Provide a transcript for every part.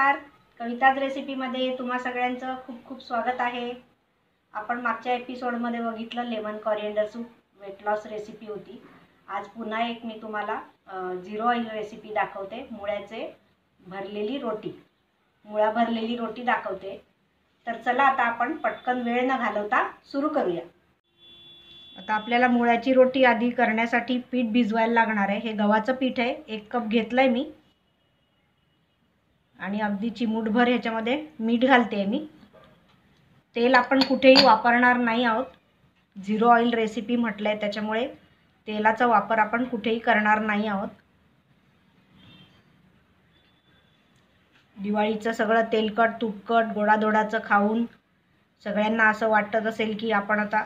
नमस्कार. कविताज रेसिपीमध्ये तुम्हा सगळ्यांचं खूप खूप स्वागत आहे. आपण मागच्या एपिसोडमध्ये बघितलं lemon coriander soup weight loss recipe होती. आज पुन्हा एक मी तुम्हाला झिरो ऑइल रेसिपी दाखवते. मुळ्याचे भरलेली रोटी, मुळा भरलेली रोटी दाखवते. तर चला आता आपण पटकन वेळ न घालवता सुरू करूया. आता आपल्याला मुळ्याची रोटी आधी करण्यासाठी पीठ भिजवायला लागणार आहे. हे गव्हाचं पीठ आहे, 1 कप घेतलंय मी आणि अगदी चिमूटभर ह्याच्यामध्ये मीठ घालते मी. तेल आपण कुठेही वापरणार नाही आहोत. झिरो ऑइल रेसिपी म्हटलंय त्याच्यामुळे तेलाचा वापर आपण कुठेही करणार नाही आहोत. दिवाळीचं सगळं तेलकट तुपकट गोडाधोडाचं खाऊन सगळ्यांना असं वाटत असेल की आपण आता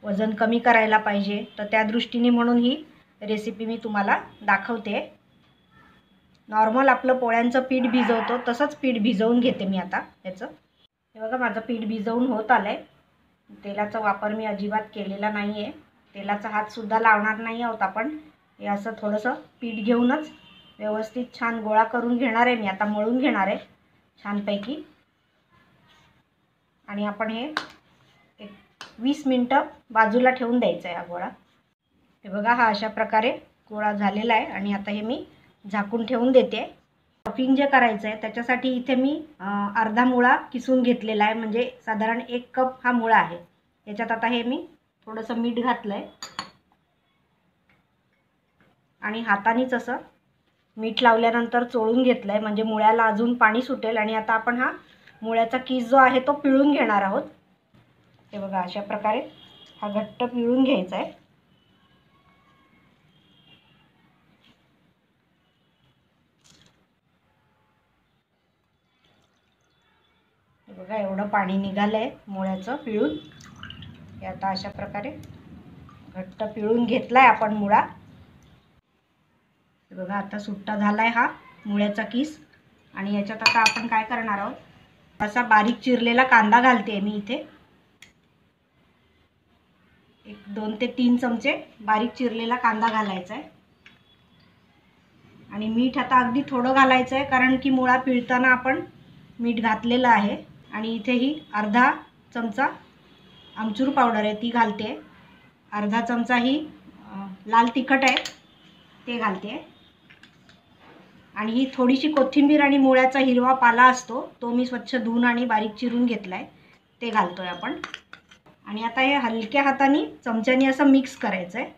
वजन कमी करायला पाहिजे, तर त्या दृष्टीने म्हणून ही रेसिपी मी तुम्हाला दाखवते. नॉर्मल आपलं पोळ्यांचं पीठ भिजवतो तसंच पीठ भिजवून घेते मी आता याचं. हे बघा माझं पीठ भिजवून होत आलंय. तेलाचा वापर मी अजिबात केलेला नाही आहे. तेलाचा हातसुद्धा लावणार नाही आहोत आपण. हे असं थोडंसं पीठ घेऊनच व्यवस्थित छान गोळा करून घेणार आहे मी. आता मळून घेणार आहे छानपैकी आणि आपण हे 20 मिनटं बाजूला ठेवून द्यायचं आहे हा गोळा. हे बघा हा अशा प्रकारे गोळा झालेला आहे आणि आता हे मी झाकून ठेवून देते. स्टफिंग जे करायचं आहे त्याच्यासाठी इथे मी अर्धा मुळा किसून घेतलेला आहे, म्हणजे साधारण 1 कप हा मुळा आहे. याच्यात आता हे मी थोडंसं मीठ घातलं आहे आणि हातानेच असं मीठ लावल्यानंतर चोळून घेतलं आहे, म्हणजे मुळ्याला अजून पाणी सुटेल. आणि आता आपण हा मुळ्याचा किस जो आहे तो पिळून घेणार आहोत. हे बघा अशा प्रकारे हा घट्ट पिळून घ्यायचा आहे. हे बघा एवढं पाणी निघालं आहे मुळ्याचं पिळून. हे आता अशा प्रकारे घट्ट पिळून घेतला आहे आपण मुळा. हे बघा आता सुट्टा झाला आहे हा मुळ्याचा किस. आणि याच्यात आता आपण काय करणार आहोत, असा बारीक चिरलेला कांदा घालते मी इथे. 2 ते 3 चमचे बारीक चिरलेला कांदा घालायचा आहे. आणि मीठ आता अगदी थोडं घालायचं आहे, कारण की मुळा पिळताना आपण मीठ घातलेलं आहे. आणि इथे ही अर्धा चमचा आमचूर पावडर आहे ती घालते. अर्धा चमचा ही लाल तिखट आहे ते घालते. आणि ही थोडीशी कोथिंबीर आणि मुळ्याचा हिरवा पाला असतो तो मी स्वच्छ धुवून आणि बारीक चिरून घेतला आहे ते घालतोय आपण. आणि आता हे हलक्या हाताने चमच्याने असं मिक्स करायचं आहे.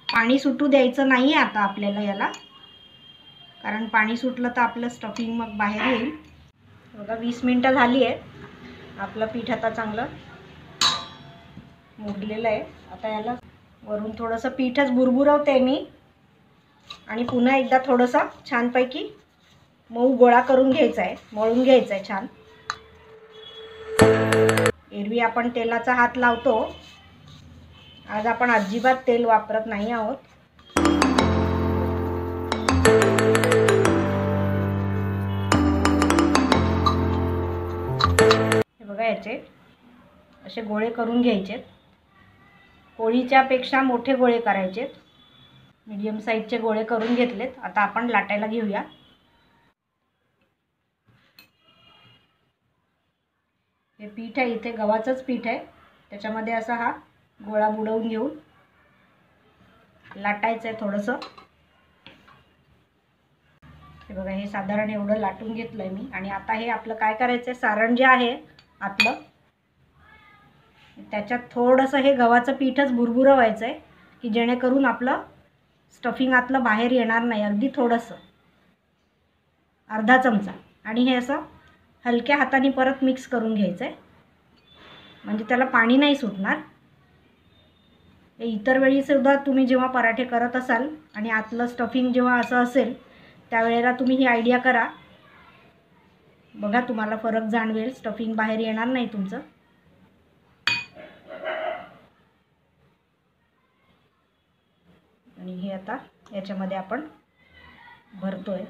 पाणी सुटू द्यायचं नाही आहे आता आपल्याला याला, कारण पाणी सुटलं तर आपलं स्टफिंग मग बाहेर येईल. बघा 20 मिनटं झाली आहेत. आपलं पीठ आता चांगलं मुरलेलं आहे. आता याला वरून थोडंसं पीठच बुरबुरवते मी आणि पुन्हा एकदा थोडंसं छानपैकी मऊ गोळा करून घ्यायचा आहे, मळून घ्यायचा आहे छान. एरवी आपण तेलाचा हात लावतो, आज आपण अजिबात तेल वापरत नाही आहोत. हे बघा याचे असे गोळे करून घ्यायचेत. पोळीच्या पेक्षा मोठे गोळे करायचेत. मीडियम साईजचे गोळे करून घेतलेत. आता आपण लाटायला घेऊया. हे पीठ आहे इथे गव्हाचंच पीठ आहे, त्याच्यामध्ये असा हा गोळा बुडवून घेऊन लाटायचं आहे थोडंसं. हे बघा हे साधारण एवढं लाटून घेतलं आहे मी. आणि आता हे आपलं काय करायचं आहे, सारण जे आहे आपलं त्याच्यात थोडंसं हे गव्हाचं पीठच बुरबुरवायचं आहे, की जेणेकरून आपलं स्टफिंग आतलं बाहेर येणार नाही. अगदी थोडंसं अर्धा चमचा. आणि हे असं हलक्या हाताने परत मिक्स करून घ्यायचं आहे, म्हणजे त्याला पाणी नाही सुटणार. हे इतर वेळीसुद्धा तुम्ही जेव्हा पराठे करत असाल आणि आतलं स्टफिंग जेव्हा असं असेल त्यावेळेला तुम्ही ही आयडिया करा. बघा तुम्हाला फरक जाणवेल, स्टफिंग बाहेर येणार नाही तुमचं. आणि हे आता याच्यामध्ये आपण भरतोय.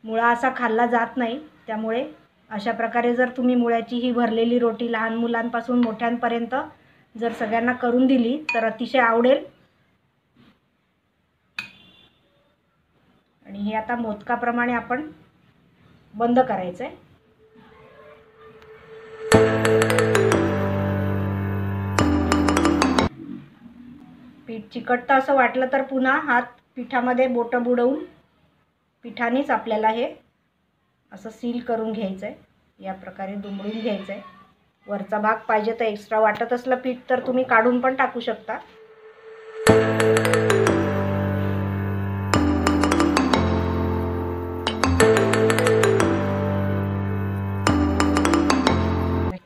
मुळा असा खाल्ला जात नाही, त्यामुळे अशा प्रकारे जर तुम्ही मुळ्याची ही भरलेली रोटी लहान मुलांपासून मोठ्यांपर्यंत जर सगळ्यांना करून दिली तर अतिशय आवडेल. आणि हे आता मोदकाप्रमाणे आपण बंद करायचं आहे. पीठ चिकटतं असं वाटलं तर पुन्हा हात पिठामध्ये बोटं बुडवून पिठानेच आपल्याला हे असं सील करून घ्यायचं आहे. या प्रकारे दुमडून घ्यायचं आहे. वरचा भाग पाहिजे तर एक्स्ट्रा वाटत असलं पीठ तर तुम्ही काढून पण टाकू शकता.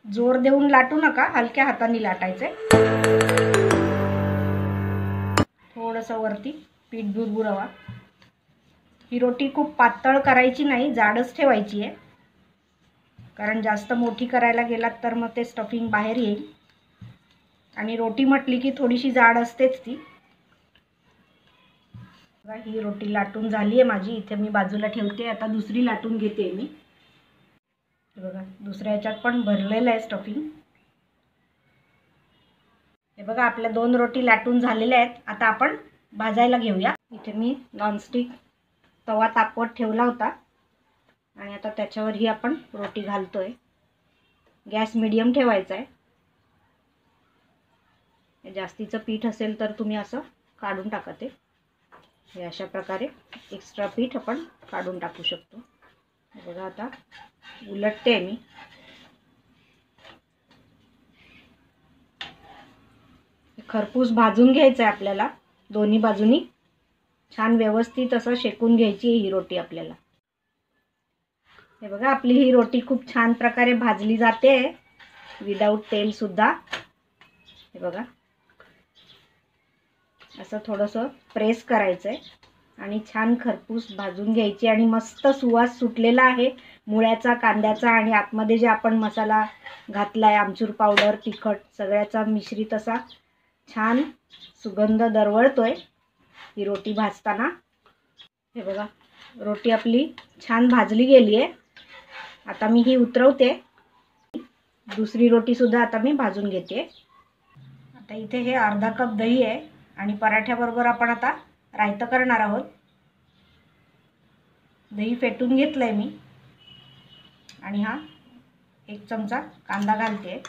जोर देऊन लाटू नका, हलक्या हाताने लाटायचे. थोडंसं वरती पीठ बुरबुरवा. ही रोटी खूप पातळ करायची नाही, जाडच ठेवायची आहे, कारण जास्त मोठी करायला गेलात तर मग ते स्टफिंग बाहेर येईल. आणि रोटी म्हटली की थोडीशी जाड असतेच ती. ही रोटी लाटून झाली आहे माझी. इथे मी बाजूला ठेवते. आता दुसरी लाटून घेते मी. बघा दुसऱ्या ह्याच्यात पण भरलेलं आहे स्टफिंग. हे बघा आपल्या 2 रोटी लाटून झालेल्या आहेत. आता आपण भाजायला घेऊया. इथे मी नॉनस्टिक तवा तापवत ठेवला होता आणि आता त्याच्यावर ही आपण रोटी घालतोय. गॅस मीडियम ठेवायचा आहे. जास्तीचं पीठ असेल तर तुम्ही असं काढून टाका. ते हे अशा प्रकारे एक्स्ट्रा पीठ आपण काढून टाकू शकतो. बघा आता उलटते मी. खरपूस भाजून घ्यायचं आहे आपल्याला. दोन्ही बाजूनी छान व्यवस्थित असं शेकून घ्यायची ही रोटी आपल्याला. हे बघा आपली ही रोटी खूप छान प्रकारे भाजली जाते विदाऊट तेल सुद्धा. हे बघा असं थोडंसं प्रेस करायचं आहे आणि छान खरपूस भाजून घ्यायची. आणि मस्त सुवास सुटलेला आहे मुळ्याचा, कांद्याचा आणि आतमध्ये जे आपण मसाला घातला आहे, आमचूर पावडर, तिखट सगळ्याचा मिश्रित असा छान सुगंध दरवळतोय ही रोटी भाजताना. हे बघा रोटी आपली छान भाजली गेली आहे. आता मी ही उतरवते. दुसरी रोटी सुद्धा आता मी भाजून घेते. आता इथे हे अर्धा कप दही आहे आणि पराठ्याबरोबर आपण आता रायतं करणार आहोत. दही फेटून घेतलंय मी आणि हा 1 चमचा कांदा घालते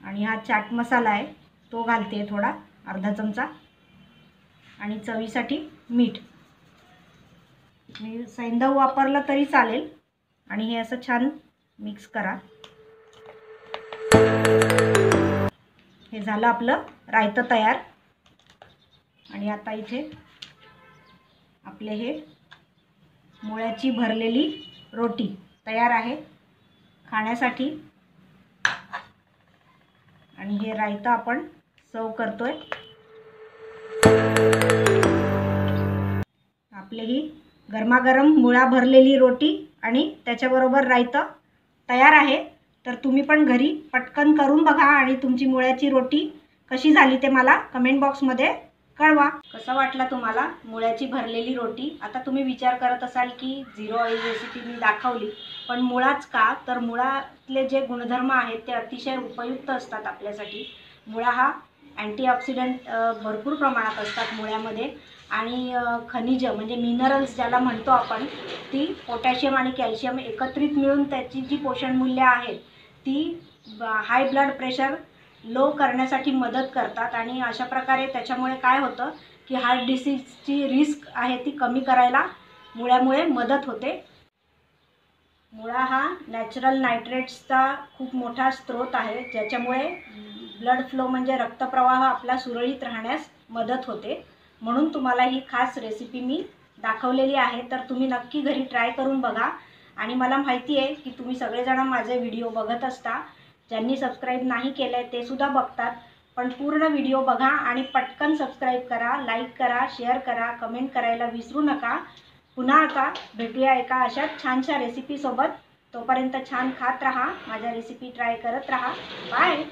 आणि हा चाट मसाला आहे तो घालते थोडा, अर्धा चमचा. आणि चवीसाठी मीठ. मी सैंधव वापरला तरी चालेल. आणि हे असं छान मिक्स करा. हे झालं आपलं रायतं तयार. आणि आता इथे आपले हे मुळ्याची भरलेली रोटी तयार आहे खाण्यासाठी. आणि हे रायतं आपण सर्व करतोय. आपली ही गरमागरम मुळा भरलेली रोटी आणि त्याच्याबरोबर रायतं तयार आहे. तर तुम्ही पण घरी पटकन करून बघा आणि तुमची मुळ्याची रोटी कशी झाली ते मला कमेंट बॉक्समध्ये कळवा. कसा वाटला तुम्हाला मुळ्याची भरलेली रोटी? आता तुम्ही विचार करत असाल की 0 ऑइल रेसिपी मी दाखवली, पण मुळाच का? तर मुळातले जे गुणधर्म आहेत ते अतिशय उपयुक्त असतात आपल्यासाठी. मुळा हा अँटीऑक्सिडंट भरपूर प्रमाणात असतात मुळ्यामध्ये. आणि खनिज म्हणजे मिनरल्स ज्याला म्हणतो आपण, ती पोटॅशियम आणि कॅल्शियम एकत्रित मिळून त्याची जी पोषण मूल्य आहेत ती हाय ब्लड प्रेशर लो करण्यासाठी मदत करतात. आणि अशा प्रकारे त्याच्यामुळे काय होतं की हार्ट डिसीजची रिस्क आहे ती कमी करायला मुळ्यामुळे मदत होते. मुळा हा नॅचरल नायट्रेट्सचा खूप मोठा स्रोत आहे, ज्याच्यामुळे ब्लड फ्लो म्हणजे रक्तप्रवाह आपला सुरळीत राहण्यास मदत होते. म्हणून तुम्हाला ही खास रेसिपी मी दाखवलेली आहे. तर तुम्ही नक्की घरी ट्राय करून बघा. आणि मला माहिती आहे की तुम्ही सगळेजण माझे व्हिडिओ बघत असता. ज्यांनी सबस्क्राईब नाही केलं आहे ते सुद्धा बघतात. पण पूर्ण व्हिडिओ बघा आणि पटकन सबस्क्राईब करा, लाईक करा, शेअर करा, कमेंट करायला विसरू नका. पुन्हा आता भेटूया एका अशाच छानशा रेसिपीसोबत. तोपर्यंत छान खात राहा, माझ्या रेसिपी ट्राय करत राहा. बाय.